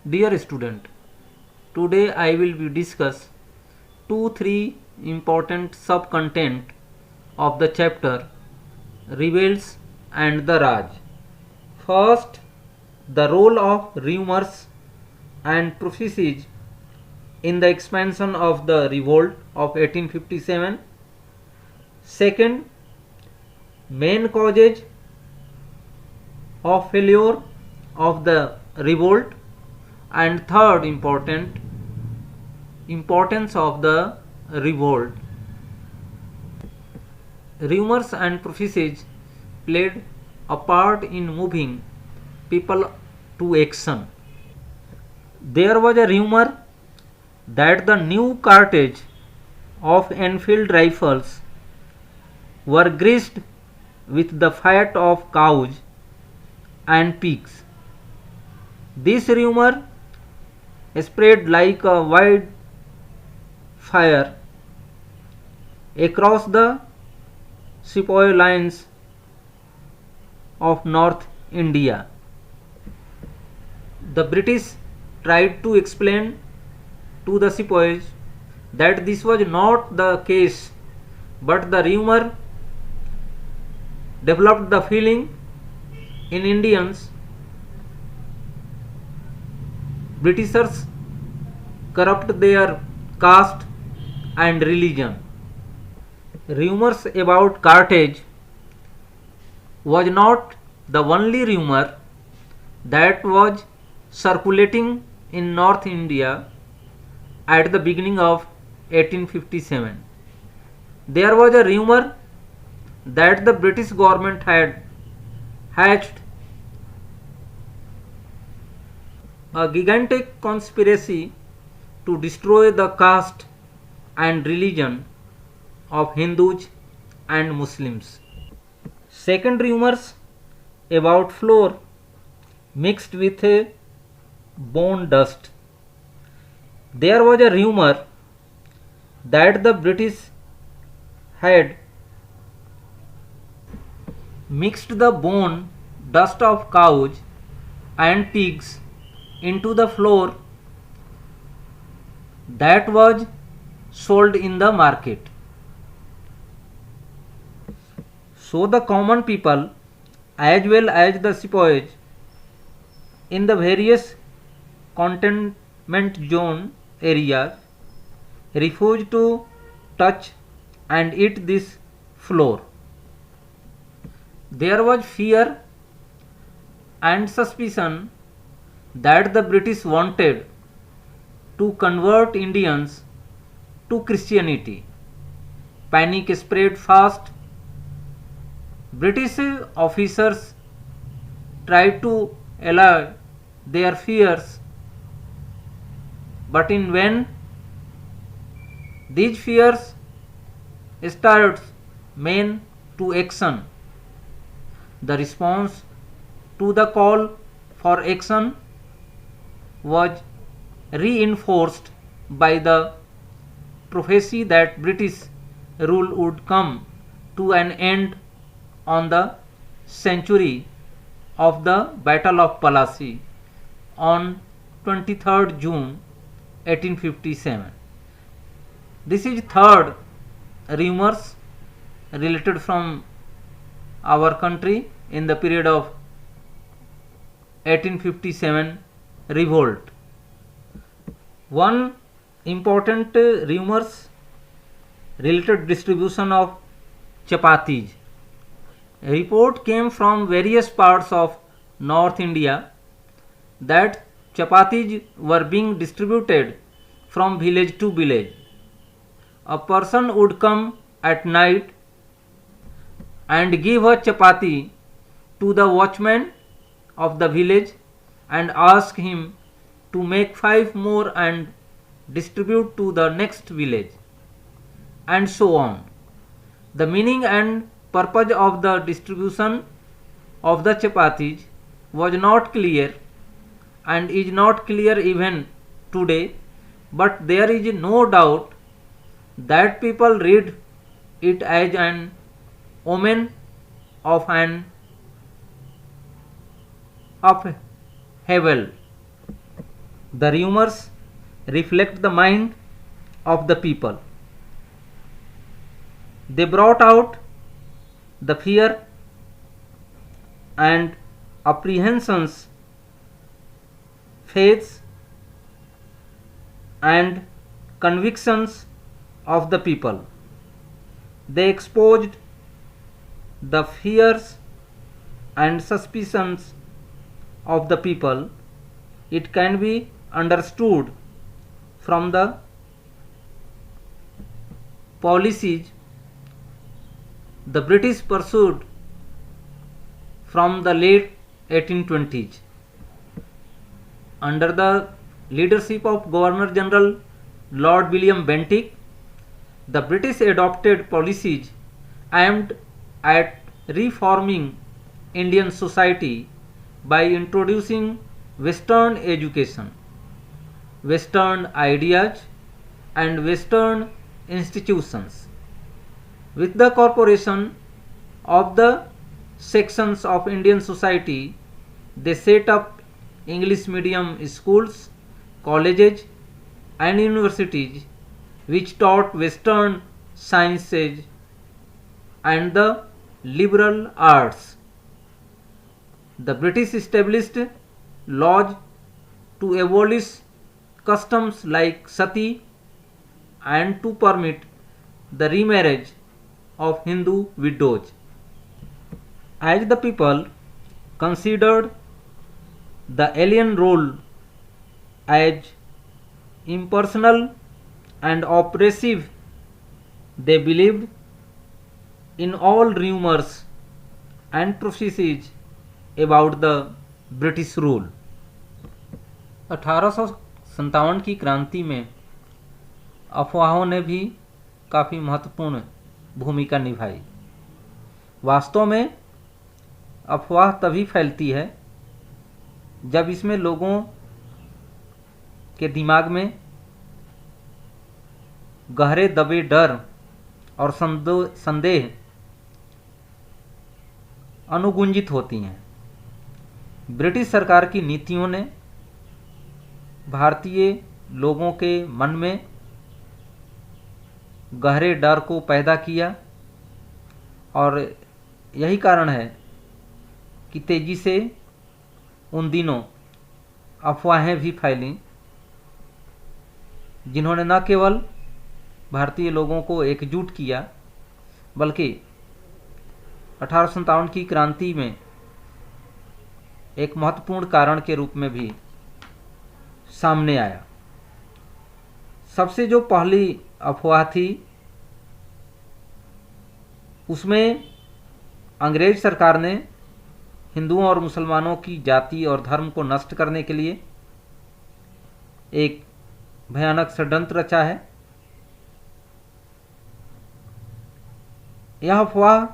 Dear student, today I will be discuss 2-3 important sub-content of the chapter Rebels and the Raj. First, the role of rumors and prophecies in the expansion of the revolt of 1857. Second, main causes of failure of the revolt, and third importance of the revolt. Rumors and prophecies played a part in moving people to action. There was a rumor that the new cartridge of Enfield rifles were greased with the fat of cows and pigs. This rumor spread like a wildfire across the sepoy lines of North India. The British tried to explain to the sepoys that this was not the case, but the rumor developed the feeling in Indians Britishers corrupt their caste and religion. Rumors about Carthage was not the only rumor that was circulating in North India at the beginning of 1857. There was a rumor that the British government had hatched a gigantic conspiracy to destroy the caste and religion of Hindus and Muslims. Second, rumors about flour mixed with bone dust. There was a rumor that the British had mixed the bone dust of cows and pigs into the flour that was sold in the market. So the common people as well as the sepoys in the various containment zone areas refused to touch and eat this flour. There was fear and suspicion that the British wanted to convert Indians to Christianity. Panic spread fast. British officers tried to allay their fears, but in vain. These fears stirred men to action. The response to the call for action was reinforced by the prophecy that British rule would come to an end on the century of the Battle of Plassey on 23rd June 1857. This is third rumors related from our country in the period of 1857 revolt. One important rumors related distribution of chapatis. A report came from various parts of North India that chapatis were being distributed from village to village. A person would come at night and give a chapati to the watchman of the village and ask him to make 5 more and distribute to the next village, and so on. The meaning and purpose of the distribution of the chapatis was not clear and is not clear even today, but there is no doubt that people read it as an omen of an upheaval. The rumors reflect the mind of the people. They brought out the fear and apprehensions, faiths and convictions of the people. They exposed the fears and suspicions of the people. It can be understood from the policies the British pursued from the late 1820s. Under the leadership of Governor General Lord William Bentinck, the British adopted policies aimed at reforming Indian society by introducing Western education, Western ideas and Western institutions. With the corporation of the sections of Indian society, they set up English medium schools, colleges and universities which taught Western sciences and the liberal arts. The British established laws to abolish customs like sati and to permit the remarriage of Hindu widows. As the people considered the alien rule as impersonal and oppressive, they believed in all rumors and prophecies about the British rule. 1857 की क्रांति में अफवाहों ने भी काफ़ी महत्वपूर्ण भूमिका निभाई। वास्तव में अफवाह तभी फैलती है जब इसमें लोगों के दिमाग में गहरे दबे डर और संदेह अनुगुंजित होती हैं। ब्रिटिश सरकार की नीतियों ने भारतीय लोगों के मन में गहरे डर को पैदा किया और यही कारण है कि तेजी से उन दिनों अफवाहें भी फैलीं, जिन्होंने न केवल भारतीय लोगों को एकजुट किया बल्कि 1857 की क्रांति में एक महत्वपूर्ण कारण के रूप में भी सामने आया। सबसे जो पहली अफवाह थी उसमें अंग्रेज सरकार ने हिंदुओं और मुसलमानों की जाति और धर्म को नष्ट करने के लिए एक भयानक षड्यंत्र रचा है। यह अफवाह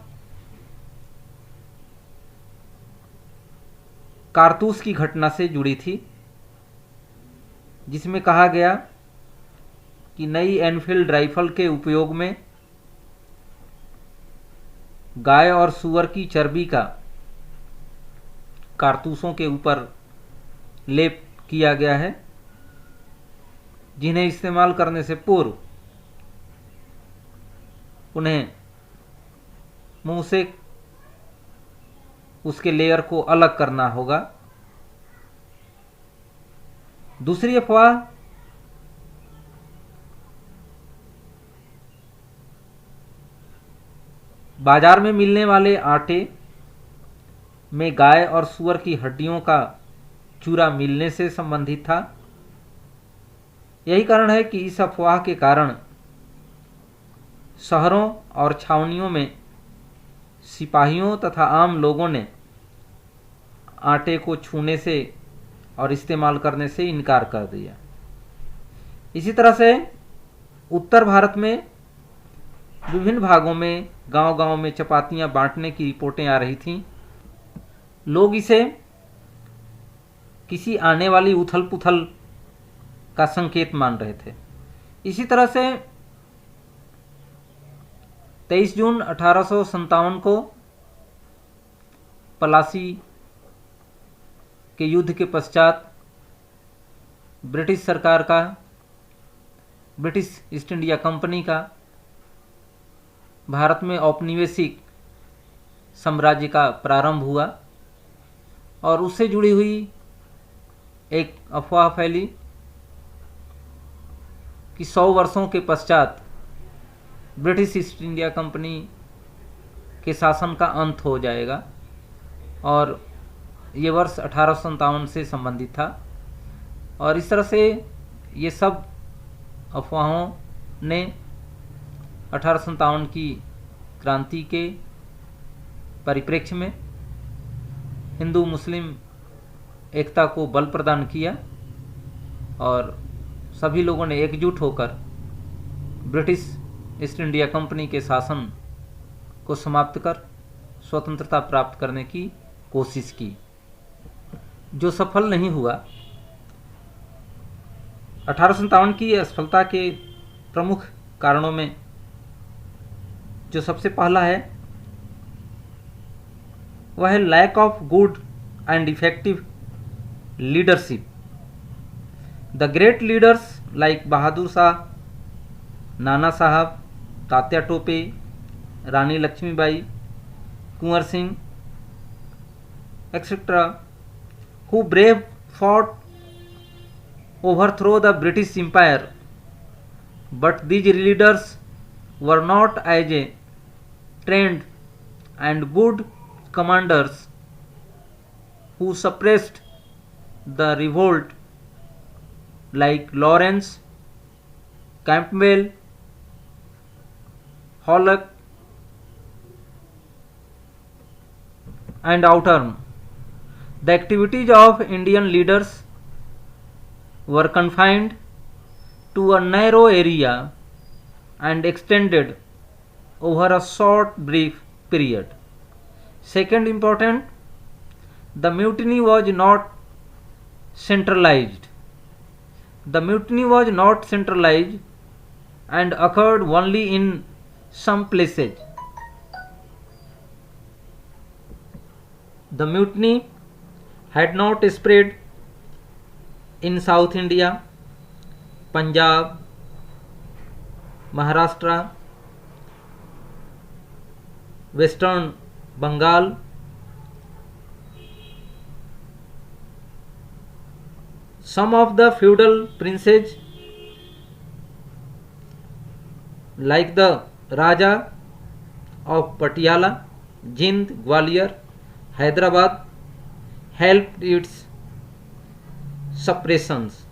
कारतूस की घटना से जुड़ी थी, जिसमें कहा गया कि नई एनफील्ड राइफल के उपयोग में गाय और सूअर की चर्बी का कारतूसों के ऊपर लेप किया गया है, जिन्हें इस्तेमाल करने से पूर्व उन्हें मुंह से उसके लेयर को अलग करना होगा। दूसरी अफवाह बाजार में मिलने वाले आटे में गाय और सूअर की हड्डियों का चूरा मिलने से संबंधित था। यही कारण है कि इस अफवाह के कारण शहरों और छावनियों में सिपाहियों तथा आम लोगों ने आटे को छूने से और इस्तेमाल करने से इनकार कर दिया। इसी तरह से उत्तर भारत में विभिन्न भागों में गांव-गांव में चपातियां बांटने की रिपोर्टें आ रही थीं। लोग इसे किसी आने वाली उथल पुथल का संकेत मान रहे थे। इसी तरह से 23 जून 1857 को पलासी के युद्ध के पश्चात ब्रिटिश सरकार का, ब्रिटिश ईस्ट इंडिया कंपनी का भारत में औपनिवेशिक साम्राज्य का प्रारंभ हुआ और उससे जुड़ी हुई एक अफवाह फैली कि 100 वर्षों के पश्चात ब्रिटिश ईस्ट इंडिया कंपनी के शासन का अंत हो जाएगा और ये वर्ष 1857 से संबंधित था। और इस तरह से ये सब अफवाहों ने 1857 की क्रांति के परिप्रेक्ष्य में हिंदू मुस्लिम एकता को बल प्रदान किया और सभी लोगों ने एकजुट होकर ब्रिटिश ईस्ट इंडिया कंपनी के शासन को समाप्त कर स्वतंत्रता प्राप्त करने की कोशिश की, जो सफल नहीं हुआ। 1857 की असफलता के प्रमुख कारणों में जो सबसे पहला है वह है lack of good and effective leadership. The great leaders like Bahadur Shah, Nana Sahib, Tatya Tope, Rani Lakshmibai, Kunwar Singh etc., who brave fought overthrow the British Empire, but these leaders were not as a trained and good commanders who suppressed the revolt like Lawrence, Campbell, Halleck and Outham. The activities of Indian leaders were confined to a narrow area and extended over a short brief period. Second important, the mutiny was not centralized. The mutiny was not centralized and occurred only in some places. The mutiny had not spread in South India, Punjab, Maharashtra, Western Bengal, some of the feudal princes like the Raja of Patiala, Jind, Gwalior, Hyderabad helped its suppressions.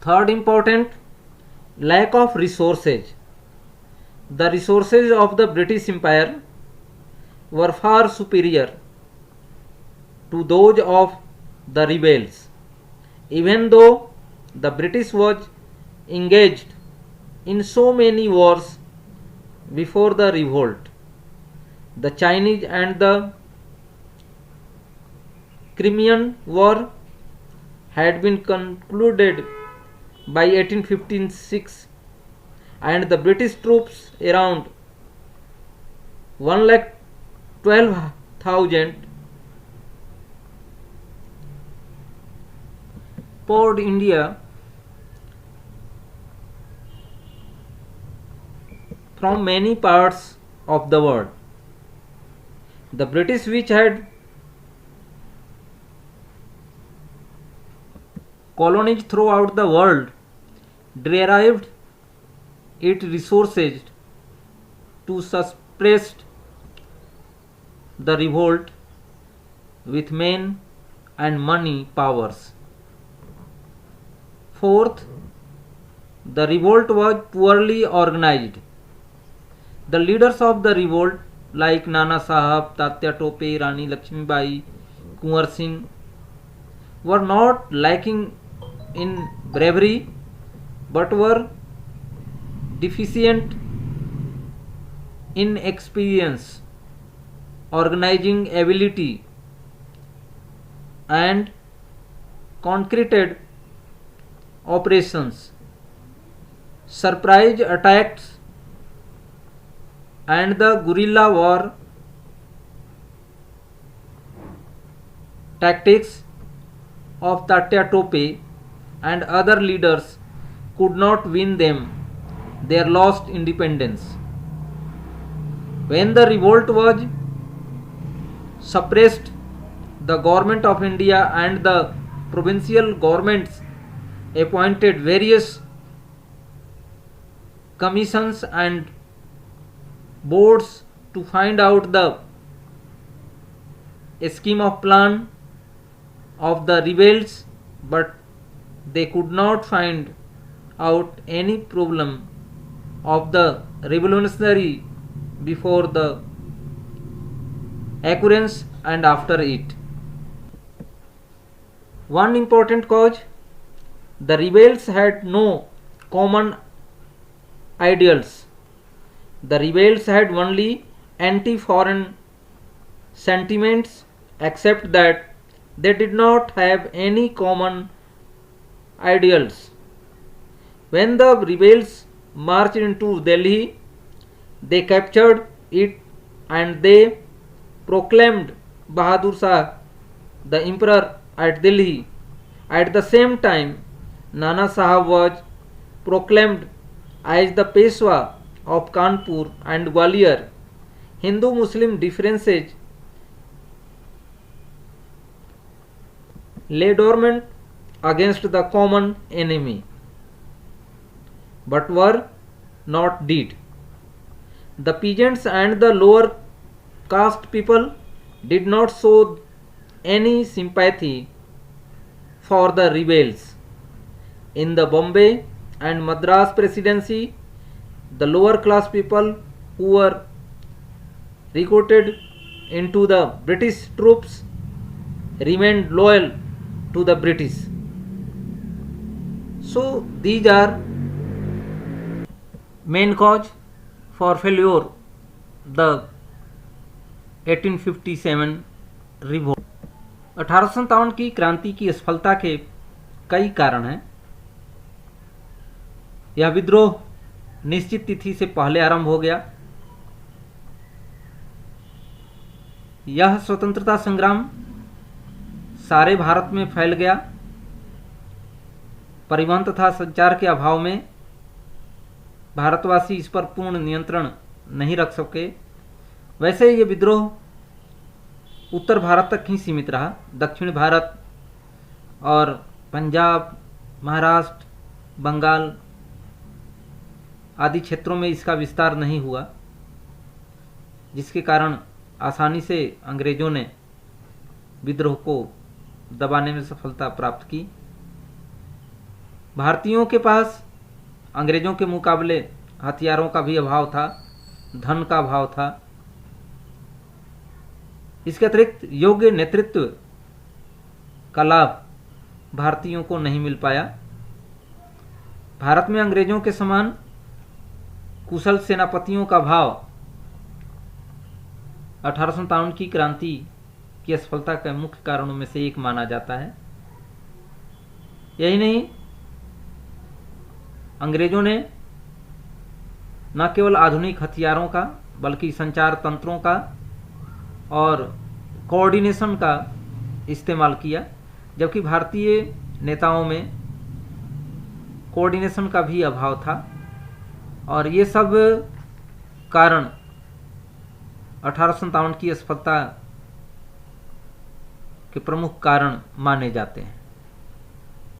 Third important, lack of resources. The resources of the British Empire were far superior to those of the rebels. Even though the British was engaged in so many wars before the revolt, the Chinese and the Crimean War had been concluded by 1856 and the British troops around 1,12,000 poured India from many parts of the world. The British, which had colonies throughout the world, derived its resources to suppress the revolt with men and money powers. Fourth, the revolt was poorly organized. The leaders of the revolt like Nana Sahab, Tatya Tope, Rani Lakshmibai, Kunwar Singh were not lacking in bravery but were deficient in experience, organizing ability and concreted operations. Surprise attacks and the guerrilla war tactics of Tatya Tope and other leaders could not win them their lost independence. When the revolt was suppressed, the government of India and the provincial governments appointed various commissions and boards to find out the scheme of plan of the rebels, but they could not find out any problem of the revolutionary before the occurrence and after it. One important cause: the rebels had no common ideals. The rebels had only anti-foreign sentiments, except that they did not have any common ideals. When the rebels marched into Delhi, they captured it and they proclaimed Bahadur Shah the emperor at Delhi. At the same time, Nana Sahab was proclaimed as the Peshwa of Kanpur and Gwalior. Hindu-Muslim differences lay dormant against the common enemy, but were not dead. The peasants and the lower caste people did not show any sympathy for the rebels. In the Bombay and Madras presidency, the lower class people who were recruited into the British troops remained loyal to the British. So these are main cause for failure the 1857 revolt. 1857 की क्रांति की असफलता के कई कारण हैं। यह विद्रोह निश्चित तिथि से पहले आरंभ हो गया। यह स्वतंत्रता संग्राम सारे भारत में फैल गया। परिवहन तथा संचार के अभाव में भारतवासी इस पर पूर्ण नियंत्रण नहीं रख सके। वैसे ये विद्रोह उत्तर भारत तक ही सीमित रहा। दक्षिण भारत और पंजाब, महाराष्ट्र, बंगाल आदि क्षेत्रों में इसका विस्तार नहीं हुआ, जिसके कारण आसानी से अंग्रेजों ने विद्रोह को दबाने में सफलता प्राप्त की। भारतीयों के पास अंग्रेजों के मुकाबले हथियारों का भी अभाव था, धन का अभाव था। इसके अतिरिक्त योग्य नेतृत्व का लाभ भारतीयों को नहीं मिल पाया। भारत में अंग्रेजों के समान कुशल सेनापतियों का अभाव 1857 की क्रांति की असफलता के मुख्य कारणों में से एक माना जाता है। यही नहीं, अंग्रेजों ने न केवल आधुनिक हथियारों का बल्कि संचार तंत्रों का और कोऑर्डिनेशन का इस्तेमाल किया, जबकि भारतीय नेताओं में कोऑर्डिनेशन का भी अभाव था। और ये सब कारण 1857 की असफलता के प्रमुख कारण माने जाते हैं।